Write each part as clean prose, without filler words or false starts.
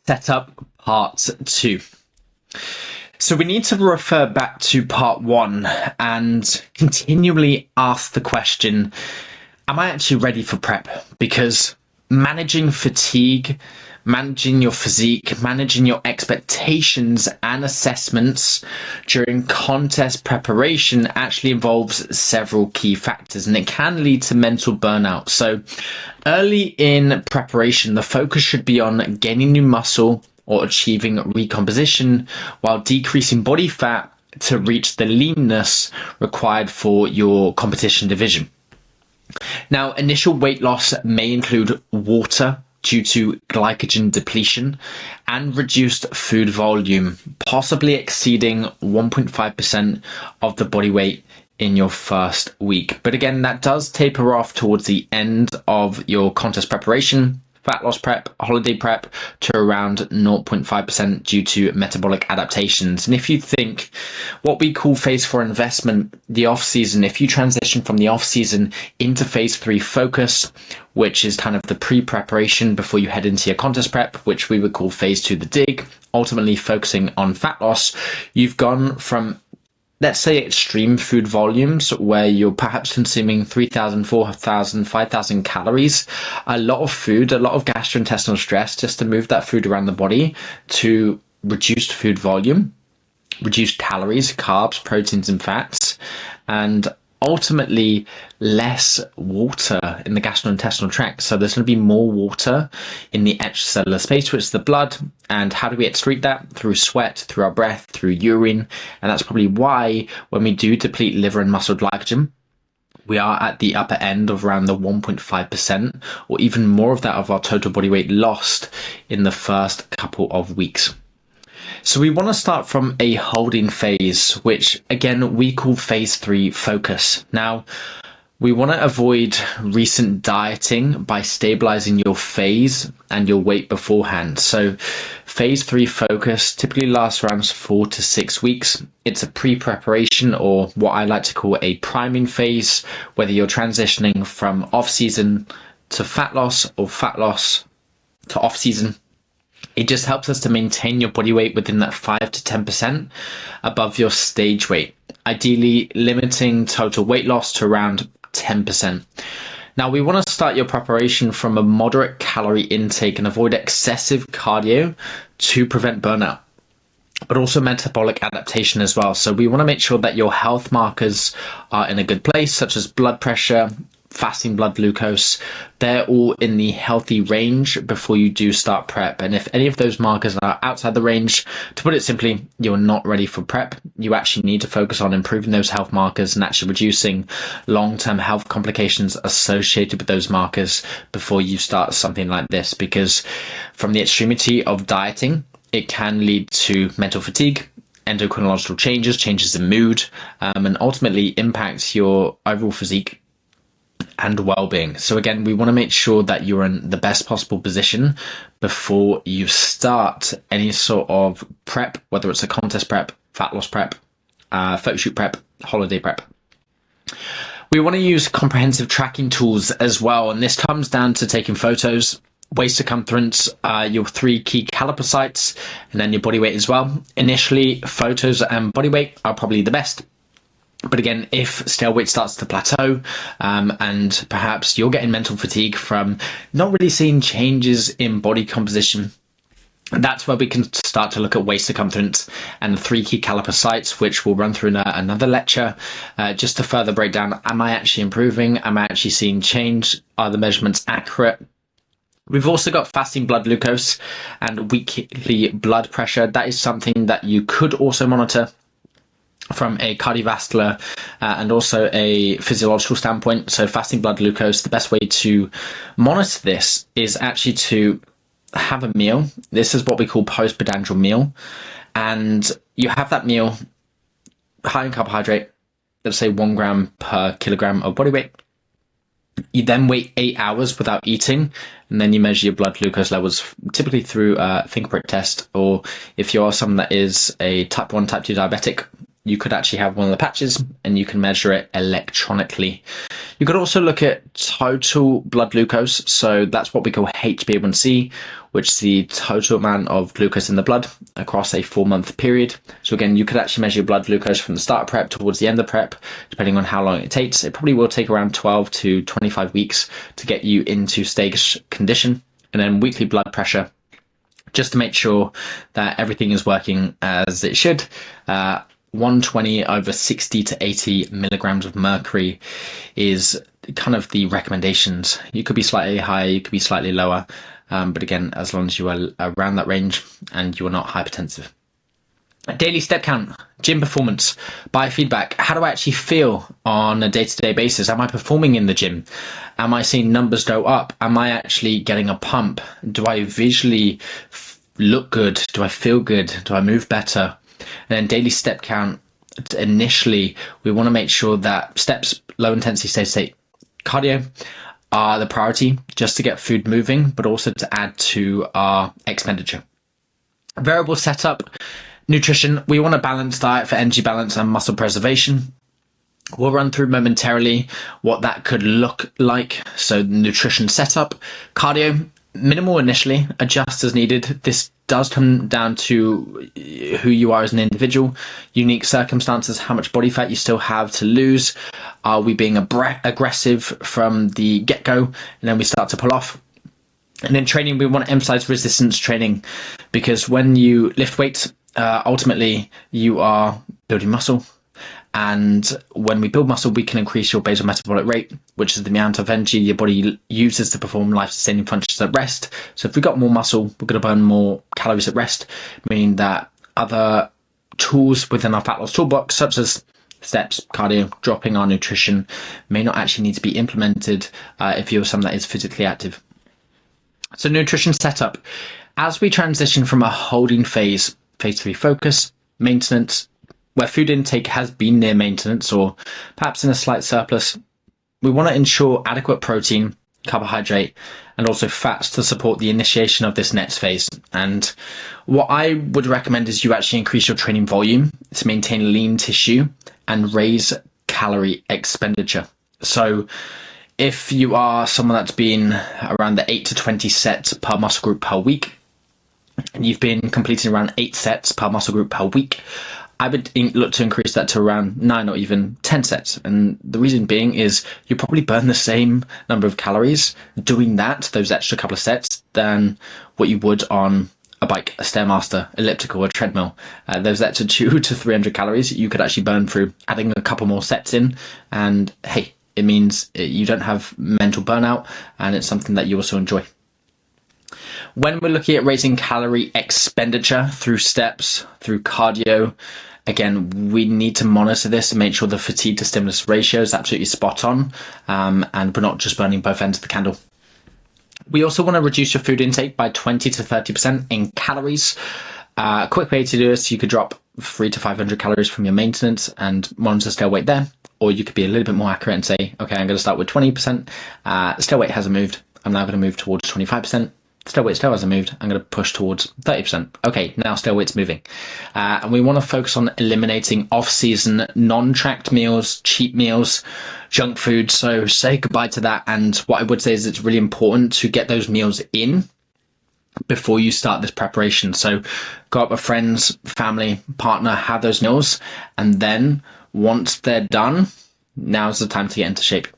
Setup part 2. So we need to refer back to part 1 and continually ask the question, am I actually ready for prep? Because managing fatigue, managing your physique, managing your expectations and assessments during contest preparation actually involves several key factors, and it can lead to mental burnout. So early in preparation, the focus should be on gaining new muscle or achieving recomposition while decreasing body fat to reach the leanness required for your competition division. Now, initial weight loss may include water due to glycogen depletion and reduced food volume, possibly exceeding 1.5% of the body weight in your first week. But again, that does taper off towards the end of your contest preparation, fat loss prep, holiday prep, to around 0.5% due to metabolic adaptations. And if you think what we call phase 4 investment, the off season, if you transition from the off season into phase 3 focus, which is kind of the pre-preparation before you head into your contest prep, which we would call phase 2, the dig, ultimately focusing on fat loss, you've gone from, let's say, extreme food volumes where you're perhaps consuming 3,000, 4,000, 5,000 calories, a lot of food, a lot of gastrointestinal stress just to move that food around the body, to reduced food volume, reduced calories, carbs, proteins and fats, and ultimately less water in the gastrointestinal tract. So there's going to be more water in the extracellular space, which is the blood. And how do we excrete that? Through sweat, through our breath, through urine. And that's probably why when we do deplete liver and muscle glycogen, we are at the upper end of around the 1.5% or even more of that of our total body weight lost in the first couple of weeks. So we want to start from a holding phase, which again, we call phase 3 focus. Now, we want to avoid recent dieting by stabilizing your phase and your weight beforehand. So phase 3 focus typically lasts around 4 to 6 weeks. It's a pre-preparation, or what I like to call a priming phase, whether you're transitioning from off-season to fat loss or fat loss to off-season. It just helps us to maintain your body weight within that 5 to 10% above your stage weight, ideally limiting total weight loss to around 10%. Now, we want to start your preparation from a moderate calorie intake and avoid excessive cardio to prevent burnout, but also metabolic adaptation as well. So we want to make sure that your health markers are in a good place, such as blood pressure, fasting blood glucose. They're all in the healthy range before you do start prep. And if any of those markers are outside the range, to put it simply, you're not ready for prep. You actually need to focus on improving those health markers and actually reducing long-term health complications associated with those markers before you start something like this. Because from the extremity of dieting, it can lead to mental fatigue, endocrinological changes in mood, and ultimately impacts your overall physique and well-being. So again, we want to make sure that you're in the best possible position before you start any sort of prep, whether it's a contest prep, fat loss prep, photo shoot prep, holiday prep. We want to use comprehensive tracking tools as well, and this comes down to taking photos, waist circumference, your 3 key caliper sites, and then your body weight as well. Initially, photos and body weight are probably the best. But again, if scale weight starts to plateau, and perhaps you're getting mental fatigue from not really seeing changes in body composition, that's where we can start to look at waist circumference and the 3 key caliper sites, which we'll run through in another lecture, just to further break down, am I actually improving? Am I actually seeing change? Are the measurements accurate? We've also got fasting blood glucose and weekly blood pressure. That is something that you could also monitor from a cardiovascular and also a physiological standpoint. So fasting blood glucose, the best way to monitor this is actually to have a meal. This is what we call postprandial meal. And you have that meal high in carbohydrate, let's say 1 gram per kilogram of body weight. You then wait 8 hours without eating, and then you measure your blood glucose levels, typically through a finger prick test, or if you're someone that is a type 1, type 2 diabetic, you could actually have one of the patches and you can measure it electronically. You could also look at total blood glucose. So that's what we call HbA1c, which is the total amount of glucose in the blood across a 4-month period. So again, you could actually measure your blood glucose from the start of prep towards the end of prep, depending on how long it takes. It probably will take around 12 to 25 weeks to get you into stage condition. And then weekly blood pressure, just to make sure that everything is working as it should. 120 over 60 to 80 milligrams of mercury is kind of the recommendations. You could be slightly higher, you could be slightly lower. But again, as long as you are around that range and you are not hypertensive. Daily step count, gym performance, biofeedback. How do I actually feel on a day-to-day basis? Am I performing in the gym? Am I seeing numbers go up? Am I actually getting a pump? Do I visually look good? Do I feel good? Do I move better? And then daily step count, initially, we want to make sure that steps, low intensity, steady state cardio are the priority, just to get food moving, but also to add to our expenditure. Variable setup, nutrition. We want a balanced diet for energy balance and muscle preservation. We'll run through momentarily what that could look like. So nutrition setup, cardio, minimal initially, adjust as needed. This does come down to who you are as an individual, unique circumstances, how much body fat you still have to lose. Are we being aggressive from the get-go and then we start to pull off? And in training, we want to emphasize resistance training, because when you lift weights, ultimately you are building muscle. And when we build muscle, we can increase your basal metabolic rate, which is the amount of energy your body uses to perform life-sustaining functions at rest. So if we've got more muscle, we're going to burn more calories at rest, meaning that other tools within our fat loss toolbox, such as steps, cardio, dropping our nutrition, may not actually need to be implemented if you're someone that is physically active. So nutrition setup. As we transition from a holding phase, phase 3 focus, maintenance, where food intake has been near maintenance or perhaps in a slight surplus, we want to ensure adequate protein, carbohydrate, and also fats to support the initiation of this next phase. And what I would recommend is you actually increase your training volume to maintain lean tissue and raise calorie expenditure. So if you are someone that's been around the 8 to 20 sets per muscle group per week, and you've been completing around 8 sets per muscle group per week, I would look to increase that to around 9 or even 10 sets. And the reason being is you probably burn the same number of calories doing that, those extra couple of sets, than what you would on a bike, a Stairmaster, elliptical, or treadmill. Those extra 200 to 300 calories you could actually burn through adding a couple more sets in. And hey, it means you don't have mental burnout, and it's something that you also enjoy. When we're looking at raising calorie expenditure through steps, through cardio, again, we need to monitor this and make sure the fatigue to stimulus ratio is absolutely spot on, and we're not just burning both ends of the candle. We also want to reduce your food intake by 20 to 30% in calories. A quick way to do this, you could drop 300 to 500 calories from your maintenance and monitor scale weight there, or you could be a little bit more accurate and say, okay, I'm going to start with 20%. Scale weight hasn't moved. I'm now going to move towards 25%. Still weight still hasn't moved. I'm going to push towards 30%. Okay, now still weight's moving. And we want to focus on eliminating off-season, non-tracked meals, cheap meals, junk food. So say goodbye to that. And what I would say is it's really important to get those meals in before you start this preparation. So go out with friends, family, partner, have those meals. And then once they're done, now's the time to get into shape.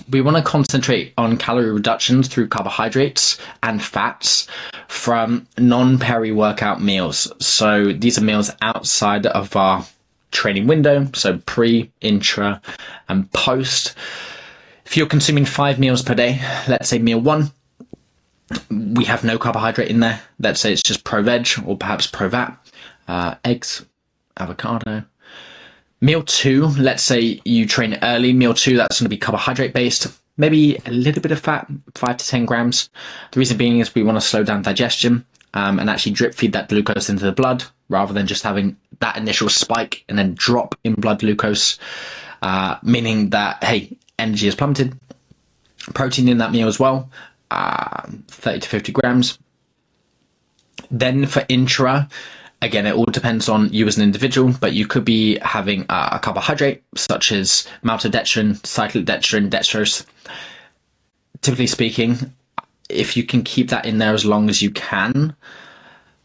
We want to concentrate on calorie reductions through carbohydrates and fats from non-peri-workout meals. So these are meals outside of our training window, so pre, intra, and post. If you're consuming 5 meals per day, let's say meal 1, we have no carbohydrate in there. Let's say it's just pro-veg or perhaps pro-vat, eggs, avocado. Meal 2, let's say you train early. Meal 2, that's going to be carbohydrate based, maybe a little bit of fat, 5 to 10 grams. The reason being is we want to slow down digestion and actually drip feed that glucose into the blood rather than just having that initial spike and then drop in blood glucose, meaning that, hey, energy is plummeted. Protein in that meal as well, 30 to 50 grams. Then for intra, Again, it all depends on you as an individual, but you could be having a carbohydrate such as maltodextrin, cyclodextrin, dextrose. Typically speaking, if you can keep that in there as long as you can,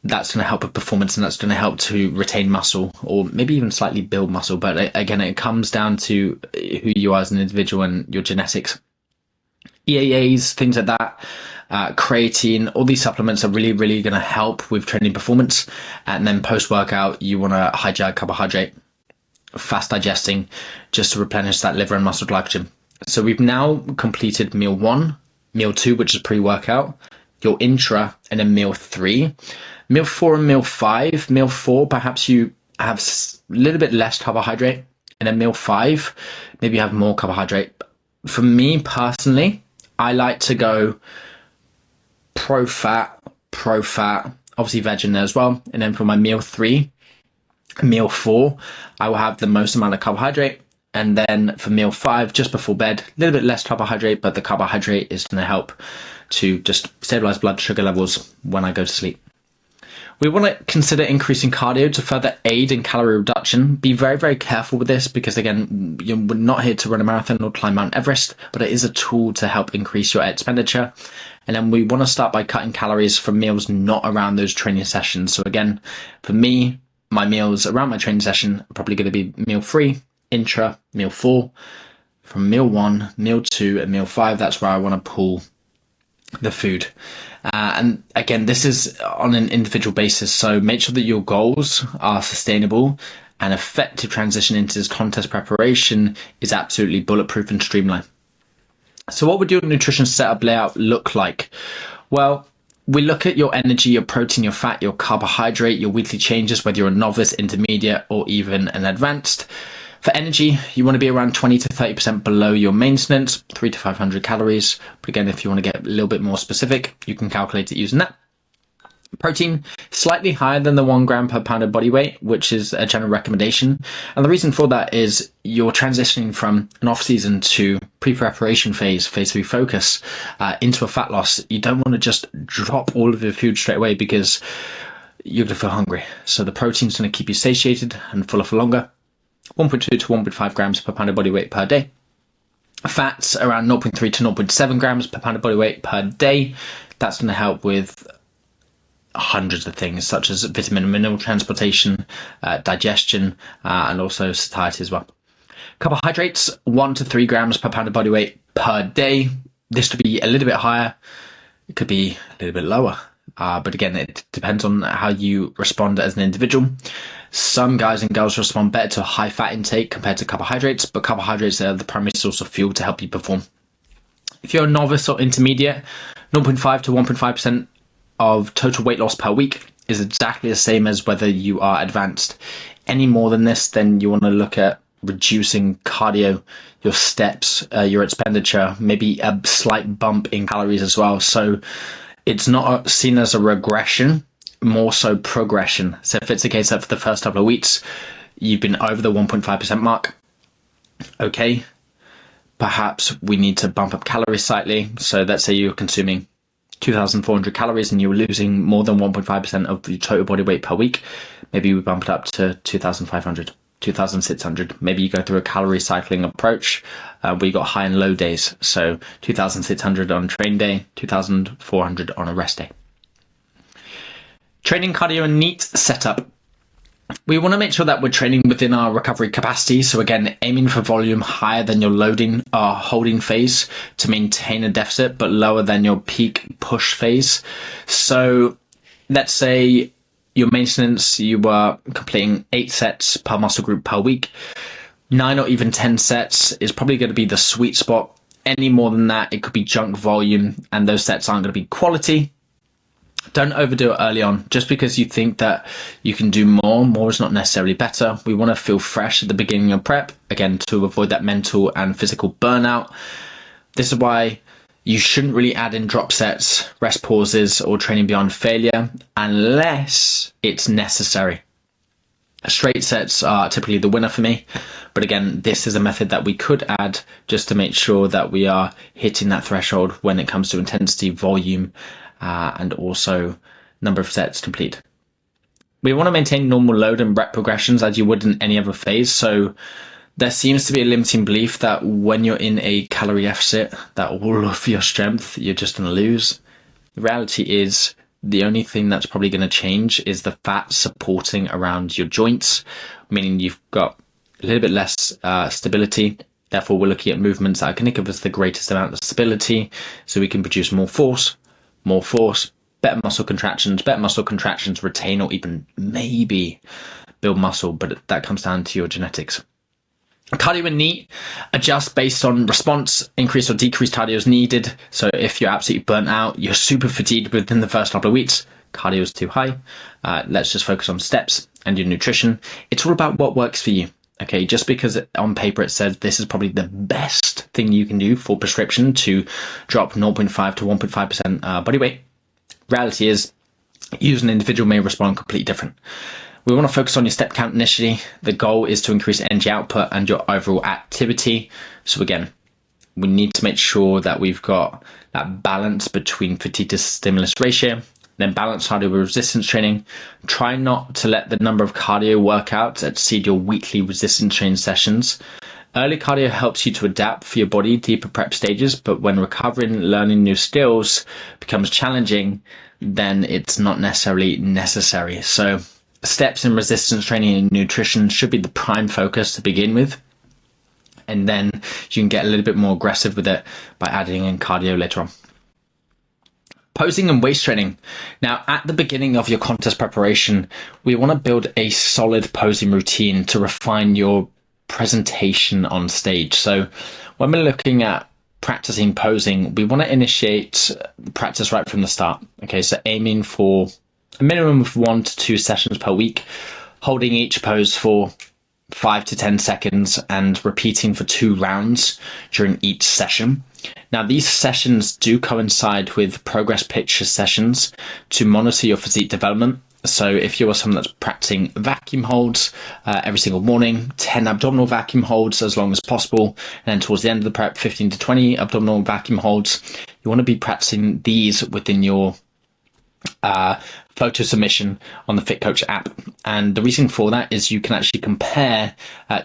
that's going to help with performance, and that's going to help to retain muscle or maybe even slightly build muscle. But again, it comes down to who you are as an individual and your genetics. EAAs, things like that, creatine, all these supplements are really, really going to help with training performance. And then post-workout, you want a high GI carbohydrate, fast digesting, just to replenish that liver and muscle glycogen. So we've now completed meal 1, meal 2, which is pre-workout, your intra, and then meal 3. Meal 4 and meal 5. Meal 4, perhaps you have a little bit less carbohydrate, and then meal 5, maybe you have more carbohydrate. For me personally, I like to go pro-fat, obviously veg in there as well. And then for my meal 3, meal 4, I will have the most amount of carbohydrate. And then for meal 5, just before bed, a little bit less carbohydrate, but the carbohydrate is going to help to just stabilize blood sugar levels when I go to sleep. We want to consider increasing cardio to further aid in calorie reduction. Be very, very careful with this because, again, we're not here to run a marathon or climb Mount Everest, but it is a tool to help increase your expenditure. And then we want to start by cutting calories from meals not around those training sessions. So again, for me, my meals around my training session are probably going to be meal 3, intra, meal 4. From meal 1, meal 2, and meal 5, that's where I want to pull the food. And again, this is on an individual basis, so make sure that your goals are sustainable, and effective transition into this contest preparation is absolutely bulletproof and streamlined. So what would your nutrition setup layout look like? Well, we look at your energy, your protein, your fat, your carbohydrate, your weekly changes, whether you're a novice, intermediate, or even an advanced. For energy, you want to be around 20 to 30% below your maintenance, 300 to 500 calories. But again, if you want to get a little bit more specific, you can calculate it using that. Protein, slightly higher than the 1 gram per pound of body weight, which is a general recommendation. And the reason for that is you're transitioning from an off-season to pre-preparation phase 3 focus, into a fat loss. You don't want to just drop all of your food straight away because you're going to feel hungry. So the protein's going to keep you satiated and fuller for longer. 1.2 to 1.5 grams per pound of body weight per day. Fats around 0.3 to 0.7 grams per pound of body weight per day. That's going to help with hundreds of things such as vitamin and mineral transportation, digestion, and also satiety as well. Carbohydrates, 1 to 3 grams per pound of body weight per day. This could be a little bit higher. It could be a little bit lower. But again, it depends on how you respond as an individual. Some guys and girls respond better to a high fat intake compared to carbohydrates, but carbohydrates are the primary source of fuel to help you perform. If you're a novice or intermediate, 0.5 to 1.5% of total weight loss per week is exactly the same as whether you are advanced. Any more than this, then you want to look at reducing cardio, your steps, your expenditure, maybe a slight bump in calories as well. So it's not seen as a regression, more so progression. So if it's the case that for the first couple of weeks, you've been over the 1.5% mark, okay, perhaps we need to bump up calories slightly. So let's say you're consuming 2,400 calories and you're losing more than 1.5% of your total body weight per week. Maybe we bump it up to 2,500, 2,600. Maybe you go through a calorie cycling approach where you got high and low days. So 2,600 on train day, 2,400 on a rest day. Training cardio and NEAT setup. We want to make sure that we're training within our recovery capacity. So again, aiming for volume higher than your loading or holding phase to maintain a deficit, but lower than your peak push phase. So let's say your maintenance, you were completing 8 sets per muscle group per week. 9 or even 10 sets is probably going to be the sweet spot. Any more than that, it could be junk volume, and those sets aren't going to be quality. Don't overdo it early on. Just because you think that you can do more is not necessarily better. We want to feel fresh at the beginning of prep, again, to avoid that mental and physical burnout. This is why you shouldn't really add in drop sets, rest pauses, or training beyond failure unless it's necessary. Straight sets are typically the winner for me. But again, this is a method that we could add just to make sure that we are hitting that threshold when it comes to intensity, volume, and also number of sets complete. We want to maintain normal load and rep progressions as you would in any other phase. So there seems to be a limiting belief that when you're in a calorie deficit, that all of your strength, you're just going to lose. The reality is the only thing that's probably going to change is the fat supporting around your joints, meaning you've got a little bit less stability. Therefore, we're looking at movements that are going to give us the greatest amount of stability so we can produce more force, better muscle contractions, retain or even maybe build muscle, but that comes down to your genetics. Cardio and NEAT adjust based on response. Increase or decrease cardio is needed. So if you're absolutely burnt out, you're super fatigued within the first couple of weeks, cardio is too high. Let's just focus on steps and your nutrition. It's all about what works for you. Okay, just because on paper it says this is probably the best thing you can do for prescription to drop 0.5 to 1.5% body weight. Reality is, you as an individual may respond completely different. We want to focus on your step count initially. The goal is to increase energy output and your overall activity. So again, we need to make sure that we've got that balance between fatigue to stimulus ratio, then balance cardio with resistance training. Try not to let the number of cardio workouts exceed your weekly resistance training sessions. Early cardio helps you to adapt for your body, deeper prep stages, but when recovering, learning new skills becomes challenging, then it's not necessarily necessary. So steps in resistance training and nutrition should be the prime focus to begin with. And then you can get a little bit more aggressive with it by adding in cardio later on. Posing and waist training. Now, at the beginning of your contest preparation, we want to build a solid posing routine to refine your presentation on stage. So when we're looking at practicing posing, we want to initiate practice right from the start. Okay, so aiming for a minimum of 1 to 2 sessions per week, holding each pose for 5 to 10 seconds and repeating for 2 rounds during each session. Now, these sessions do coincide with progress picture sessions to monitor your physique development. So if you're someone that's practicing vacuum holds every single morning, 10 abdominal vacuum holds as long as possible, and then towards the end of the prep, 15 to 20 abdominal vacuum holds, you want to be practicing these within your photo submission on the Fit Coach app. And the reason for that is you can actually compare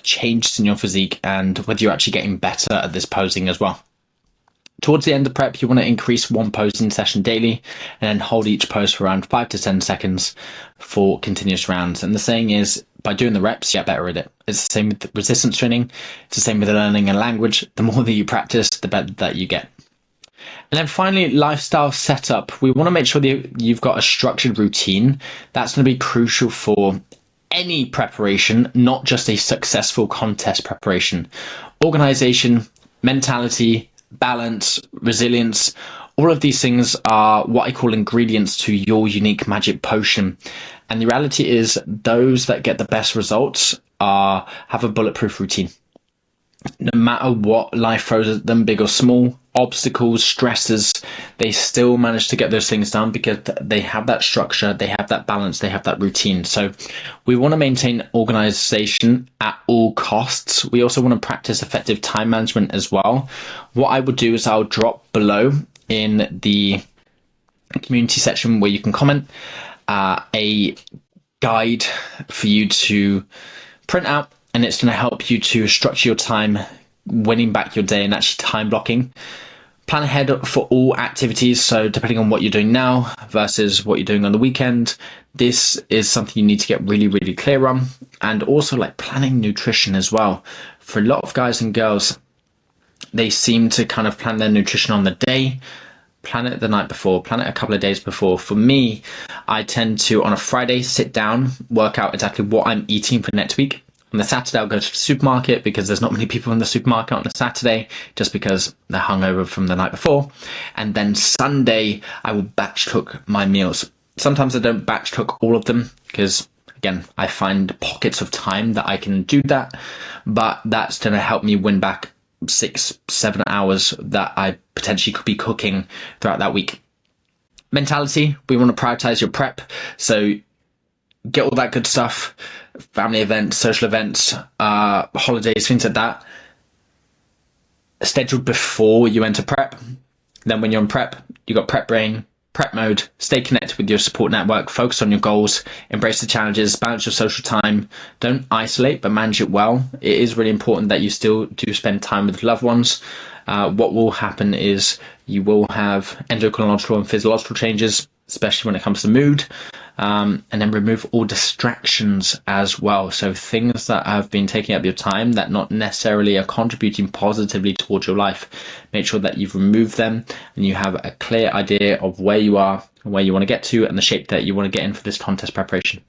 changes in your physique and whether you're actually getting better at this posing as well. Towards the end of the prep, you want to increase 1 posing session daily and then hold each pose for around 5 to 10 seconds for continuous rounds. And the saying is, by doing the reps, you get better at it. It's the same with resistance training. It's the same with learning a language. The more that you practice, the better that you get. And then finally, lifestyle setup. We want to make sure that you've got a structured routine. That's going to be crucial for any preparation, not just a successful contest preparation. Organization, mentality, balance, resilience, all of these things are what I call ingredients to your unique magic potion. And the reality is those that get the best results have a bulletproof routine. No matter what life throws at them, big or small, obstacles, stresses, they still manage to get those things done because they have that structure, they have that balance, they have that routine. So we want to maintain organization at all costs. We also want to practice effective time management as well. What I would do is I'll drop below in the community section where you can comment a guide for you to print out, and it's going to help you to structure your time, winning back your day and actually time blocking. Plan ahead for all activities. So depending on what you're doing now versus what you're doing on the weekend, this is something you need to get really, really clear on. And also like planning nutrition as well. For a lot of guys and girls, they seem to kind of plan their nutrition on the day, plan it the night before, plan it a couple of days before. For me, I tend to, on a Friday, sit down, work out exactly what I'm eating for next week. On the Saturday, I'll go to the supermarket because there's not many people in the supermarket on a Saturday, just because they're hungover from the night before. And then Sunday, I will batch cook my meals. Sometimes I don't batch cook all of them because, again, I find pockets of time that I can do that. But that's going to help me win back 6-7 hours that I potentially could be cooking throughout that week. Mentality, we want to prioritize your prep. So get all that good stuff, family events, social events, holidays, things like that, scheduled before you enter prep. Then when you're in prep, you got prep brain, Prep mode, stay connected with your support network, focus on your goals, embrace the challenges, balance your social time. Don't isolate, but manage it well. It is really important that you still do spend time with loved ones. What will happen is you will have endocrinological and physiological changes, especially when it comes to mood, and then remove all distractions as well. So things that have been taking up your time that not necessarily are contributing positively towards your life, make sure that you've removed them and you have a clear idea of where you are, where you want to get to, and the shape that you want to get in for this contest preparation.